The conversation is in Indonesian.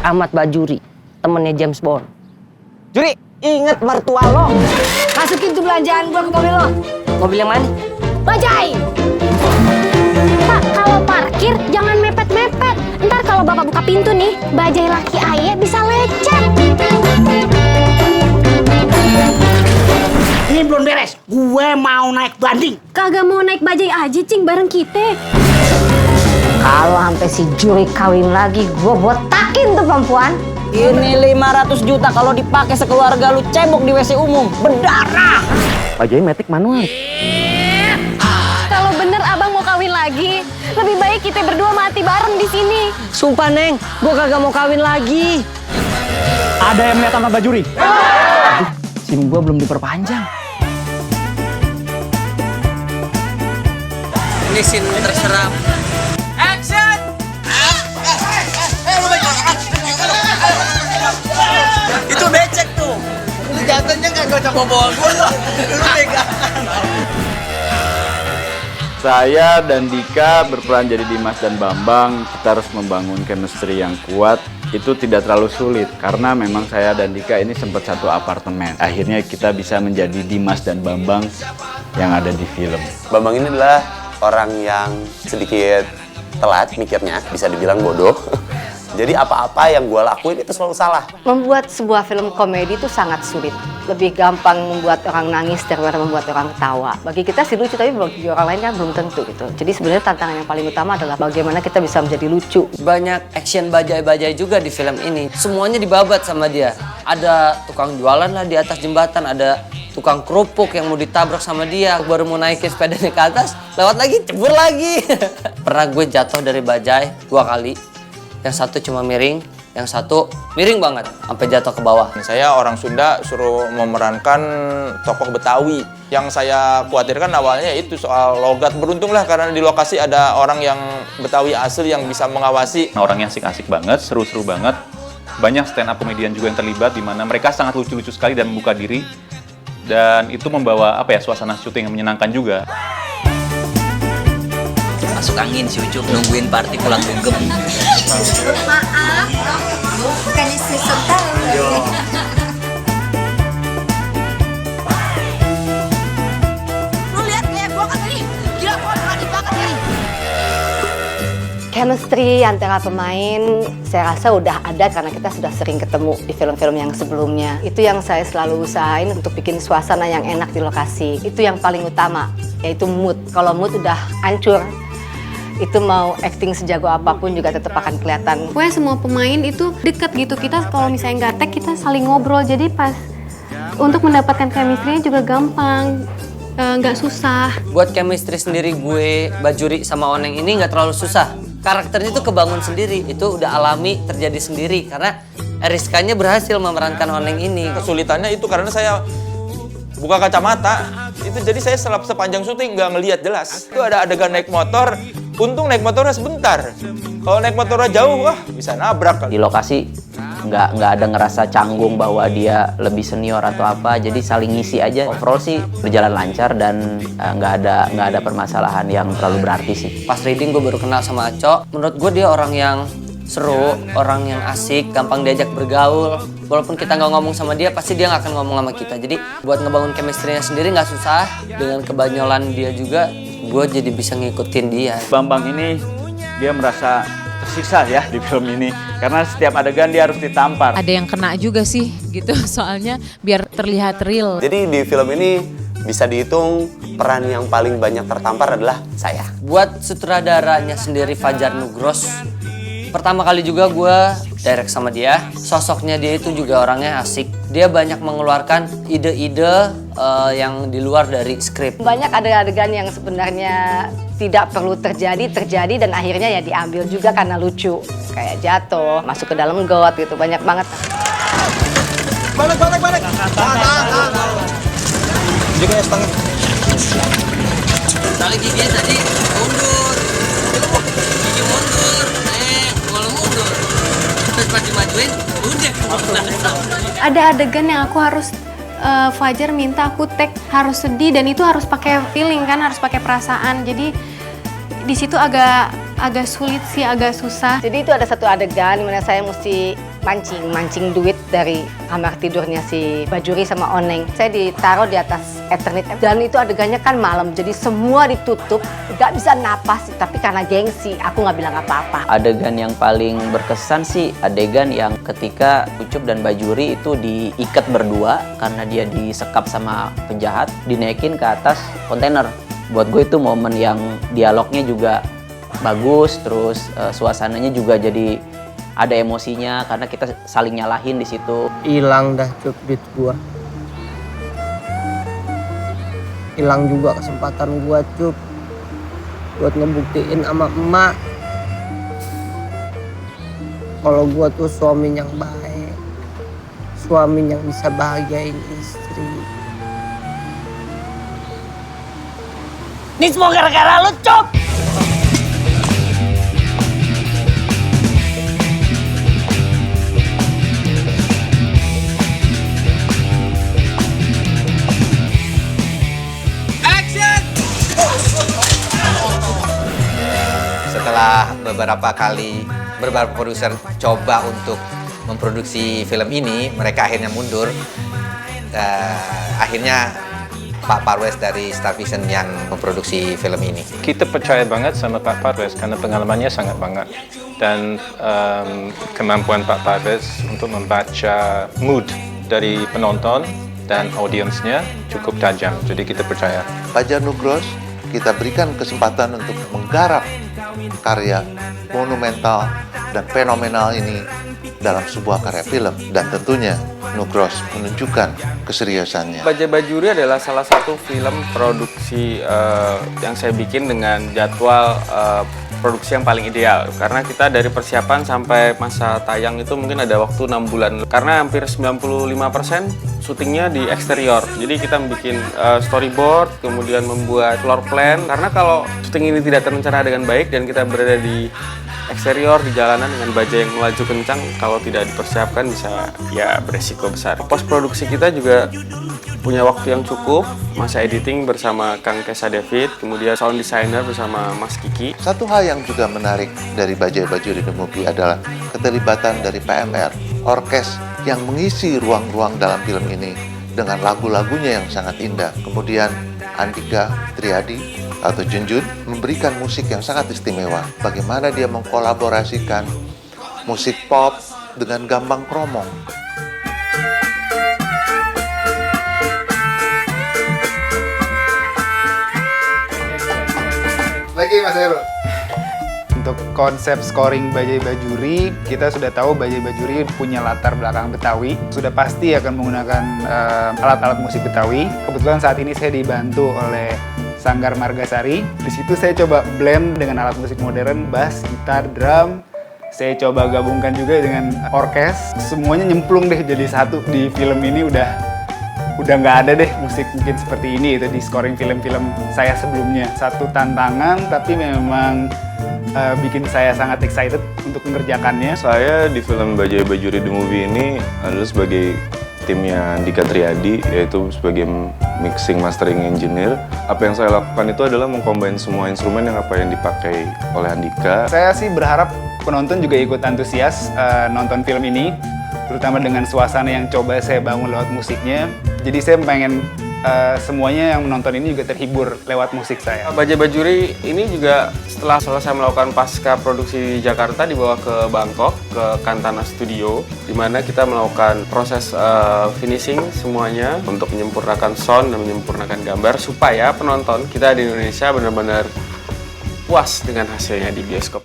Ahmad Bajuri, temennya James Bond. Juri, inget mertua lo. Masukin tuh belanjaan gua ke mobil lo. Mobil yang mana? Bajai! Pak, kalau parkir jangan mepet-mepet. Ntar kalau bapak buka pintu nih, bajai laki ayah bisa lecet. Ini belum beres. Gue mau naik banding. Kagak mau naik bajai aja, Cing, bareng kita. Kalau sampai si Juri kawin lagi, gua botakin tuh perempuan. Ini 500 juta kalau dipakai sekeluarga lu cebok di WC umum, berdarah. Bajai metik manual. Kalau bener abang mau kawin lagi, lebih baik kita berdua mati bareng di sini. Sumpah, Neng, gua kagak mau kawin lagi. Ada yang melihat Ahmad Bajuri? Aduh, SIM gua belum diperpanjang. Ini scene terseram. Action! Itu becek tuh. Lu jatuhnya nggak gocok bobol. Lu pegang. Saya dan Dika berperan jadi Dimas dan Bambang. Kita harus membangun chemistry yang kuat. Itu tidak terlalu sulit karena memang saya dan Dika ini sempat satu apartemen. Akhirnya kita bisa menjadi Dimas dan Bambang yang ada di film. Bambang ini adalah orang yang sedikit telat mikirnya, bisa dibilang bodoh. Jadi apa-apa yang gue lakuin itu selalu salah. Membuat sebuah film komedi itu sangat sulit. Lebih gampang membuat orang nangis daripada membuat orang ketawa. Bagi kita sih lucu, tapi bagi orang lain kan belum tentu gitu. Jadi sebenarnya tantangan yang paling utama adalah bagaimana kita bisa menjadi lucu. Banyak action bajai-bajai juga di film ini. Semuanya dibabat sama dia. Ada tukang jualan lah di atas jembatan, ada tukang kerupuk yang mau ditabrak sama dia. Baru mau naikin sepedanya ke atas, lewat lagi, cebur lagi. Pernah gue jatuh dari bajai 2 kali. Yang satu cuma miring, yang satu miring banget, sampai jatuh ke bawah. Saya orang Sunda suruh memerankan tokoh Betawi. Yang saya khawatirkan awalnya itu soal logat. Beruntunglah karena di lokasi ada orang yang Betawi asli yang bisa mengawasi. Orangnya asik-asik banget, seru-seru banget. Banyak stand up komedian juga yang terlibat, di mana mereka sangat lucu-lucu sekali dan membuka diri. Dan itu membawa suasana syuting yang menyenangkan juga. Masuk angin si Ucup, nungguin party pulang dugem. Maaf, bukannya season tahu. Lu lihat kayak gua kan tadi, gila gua berani banget nih. Chemistry antara pemain saya rasa udah ada karena kita sudah sering ketemu di film-film yang sebelumnya. Itu yang saya selalu usahain untuk bikin suasana yang enak di lokasi. Itu yang paling utama, yaitu mood. Kalau mood udah hancur, itu mau acting sejago apapun juga tetap akan kelihatan. Pokoknya semua pemain itu deket gitu. Kita kalau misalnya nggak tag, kita saling ngobrol. Jadi pas untuk mendapatkan chemistry-nya juga gampang, nggak susah. Buat chemistry sendiri gue, Bajuri sama Oneng ini nggak terlalu susah. Karakternya itu kebangun sendiri, itu udah alami terjadi sendiri. Karena Eriskanya berhasil memerankan Oneng ini. Kesulitannya itu karena saya buka kacamata. Itu jadi saya sepanjang syuting nggak ngelihat jelas. Itu ada adegan naik motor. Untung naik motornya sebentar. Kalau naik motornya jauh, wah bisa nabrak. Di lokasi nggak ada ngerasa canggung bahwa dia lebih senior atau apa. Jadi saling ngisi aja. Overall sih berjalan lancar dan nggak ada permasalahan yang terlalu berarti sih. Pas reading gue baru kenal sama Aco. Menurut gue dia orang yang seru, orang yang asik, gampang diajak bergaul. Walaupun kita nggak ngomong sama dia, pasti dia nggak akan ngomong sama kita. Jadi buat ngebangun chemistry-nya sendiri nggak susah. Dengan kebanyolan dia juga, gue jadi bisa ngikutin dia. Bambang ini dia merasa tersiksa ya di film ini karena setiap adegan dia harus ditampar. Ada yang kena juga sih gitu, soalnya biar terlihat real. Jadi di film ini bisa dihitung peran yang paling banyak tertampar adalah saya. Buat sutradaranya sendiri Fajar Nugros, pertama kali juga gue direct sama dia. Sosoknya dia itu juga orangnya asik. Dia banyak mengeluarkan ide-ide yang di luar dari skrip. Banyak adegan yang sebenarnya tidak perlu terjadi dan akhirnya ya diambil juga karena lucu. Kayak jatuh, masuk ke dalam got gitu, banyak banget. Balik. Juga ya setengah. Tali gigi tadi mundur. Gigi mundur. Kalau mundur. Terus pas dimajuin, udah. Ada adegan yang aku harus Fajar minta aku tag harus sedih dan itu harus pakai feeling kan, harus pakai perasaan. Jadi di situ agak agak sulit sih, agak susah. Jadi itu ada satu adegan dimana saya mesti mancing duit dari kamar tidurnya si Bajuri sama Oneng. Saya ditaruh di atas Eternit dan itu adegannya kan malam, jadi semua ditutup, nggak bisa napas. Tapi karena gengsi, aku nggak bilang apa-apa. Adegan yang paling berkesan sih adegan yang ketika Ucup dan Bajuri itu diikat berdua karena dia disekap sama penjahat, dinaikin ke atas kontainer. Buat gue itu momen yang dialognya juga bagus, terus suasananya juga jadi ada emosinya karena kita saling nyalahin di situ. Hilang dah Cup duit gua. Hilang juga kesempatan gua Cup buat ngebuktiin sama emak kalau gua tuh suami yang baik, suami yang bisa bahagiain istri. Ini semua gara-gara lu, Cop. Setelah beberapa produser coba untuk memproduksi film ini, mereka akhirnya mundur. Akhirnya Pak Parwes dari Star Vision yang memproduksi film ini. Kita percaya banget sama Pak Parwes karena pengalamannya sangat banget. Dan kemampuan Pak Parwes untuk membaca mood dari penonton dan audiensnya cukup tajam. Jadi kita percaya. Fajar Nugros kita berikan kesempatan untuk menggarap karya monumental dan fenomenal ini dalam sebuah karya film, dan tentunya Nugros menunjukkan keseriusannya. Bajai Bajuri adalah salah satu film produksi yang saya bikin dengan jadwal produksi yang paling ideal, karena kita dari persiapan sampai masa tayang itu mungkin ada waktu 6 bulan, karena hampir 95% syutingnya di eksterior. Jadi kita bikin storyboard, kemudian membuat floor plan, karena kalau syuting ini tidak terencana dengan baik dan kita berada di eksterior di jalanan dengan bajai yang melaju kencang, kalau tidak dipersiapkan bisa ya beresiko besar. Post produksi kita juga punya waktu yang cukup, masa editing bersama Kang Kesa David, kemudian sound designer bersama Mas Kiki. Satu hal yang juga menarik dari Bajai Bajuri The Movie adalah keterlibatan dari PMR, orkes yang mengisi ruang-ruang dalam film ini dengan lagu-lagunya yang sangat indah. Kemudian Andika Triadi atau Junjun memberikan musik yang sangat istimewa. Bagaimana dia mengkolaborasikan musik pop dengan Gambang Kromong. Lagi Mas Heru. Untuk konsep scoring Bajai Bajuri, kita sudah tahu Bajai Bajuri punya latar belakang Betawi. Sudah pasti akan menggunakan alat-alat musik Betawi. Kebetulan saat ini saya dibantu oleh Sanggar Margasari. Di situ saya coba blend dengan alat musik modern, bass, gitar, drum. Saya coba gabungkan juga dengan orkes. Semuanya nyemplung deh jadi satu di film ini. Udah nggak ada deh musik mungkin seperti ini itu di scoring film-film saya sebelumnya. Satu tantangan tapi memang bikin saya sangat excited untuk mengerjakannya. Saya di film Bajai Bajuri The Movie ini adalah sebagai timnya Andika Triadi, yaitu sebagai mixing mastering engineer. Apa yang saya lakukan itu adalah mengcombine semua instrumen yang dipakai oleh Andika. Saya sih berharap penonton juga ikut antusias nonton film ini, terutama dengan suasana yang coba saya bangun lewat musiknya. Jadi saya pengen semuanya yang menonton ini juga terhibur lewat musik saya. Bajai Bajuri ini juga setelah selesai melakukan pasca produksi di Jakarta dibawa ke Bangkok, ke Kantana Studio, di mana kita melakukan proses finishing semuanya untuk menyempurnakan sound dan menyempurnakan gambar supaya penonton kita di Indonesia benar-benar puas dengan hasilnya di bioskop.